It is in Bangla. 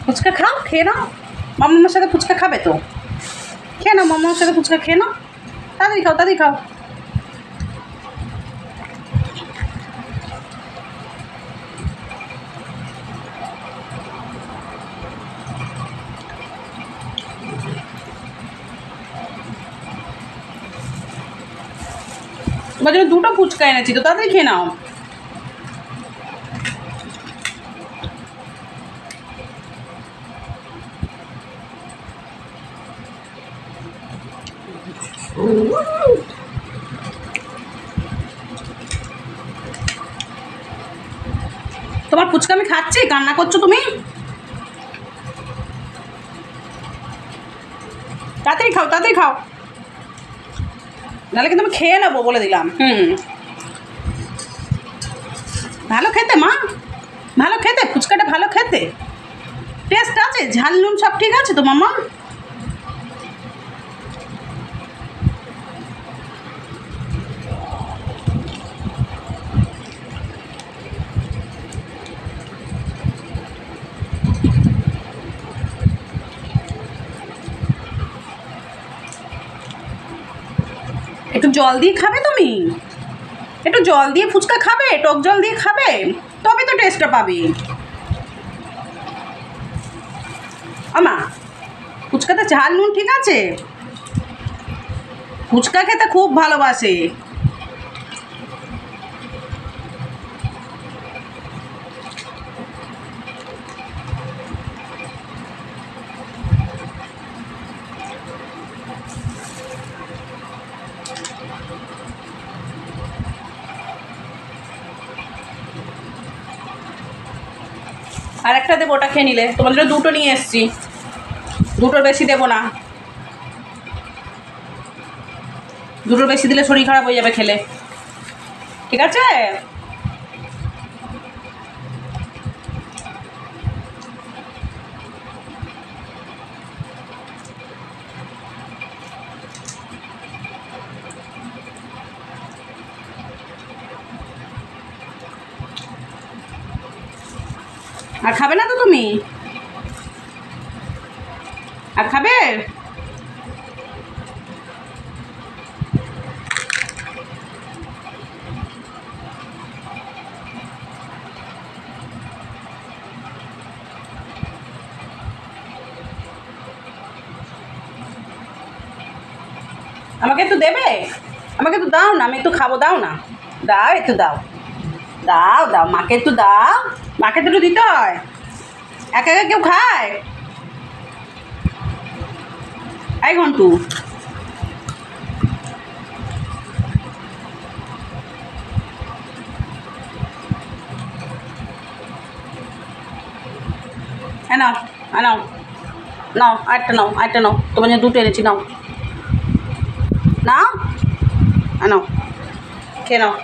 ফুচকা খাও, খেয়ে নাও। মামার সাথে ফুচকা খাবে তো, খেয়ে নাও। মামার সাথে ফুচকা খেয়ে নাও, তাড়াতাড়ি খাও, তাড়াতাড়ি খাও। তোমার জন্য দুটো ফুচকা এনেছি তো, তাড়াতাড়ি খেয়ে নাও। তোমার ফুচকা আমি খাচ্ছি, কান্না করছো তুমি। তাড়াতাড়ি খাও, তাড়াতাড়ি খাও, নাহলে কিন্তু আমি খেয়ে নেবো বলে দিলাম। ভালো খেতে মা, ভালো খেতে, ফুচকাটা ভালো খেতে, টেস্ট আছে, ঝাল নুন সব ঠিক আছে তো মামা। একটু জল দিয়ে খাবে তুমি, একটু জল দিয়ে ফুচকা খাবে, টক জল দিয়ে খাবে, তবে তো টেস্টটা পাবে। আমা ফুচকাতে ঝাল নুন ঠিক আছে, ফুচকা খেতে খুব ভালোবাসে। আর একটা দেবো, ওটা খেয়ে নিলে। তোমার জন্য দুটো নিয়ে এসছি, দুটোর বেশি দেবো না, দুটোর বেশি দিলে শরীর খারাপ হয়ে যাবে খেলে, ঠিক আছে? আর খাবে না তো তুমি? আর খাবে? আমাকে একটু দেবে, আমাকে একটু দাও না, আমি একটু খাবো, দাও না, দাও একটু দাও, দাও দাও, মাকে একটু দাও, মাকে তো একটু দিতে হয়, একা একা কেউ খায়? এই ঘন্টু, হ্যাঁ নাও, নাও নাও, আরেকটা নাও, আরেকটা নাও, তোমার জন্য দুটো এনেছি, নাও নাও, নাও খেয়ে নাও।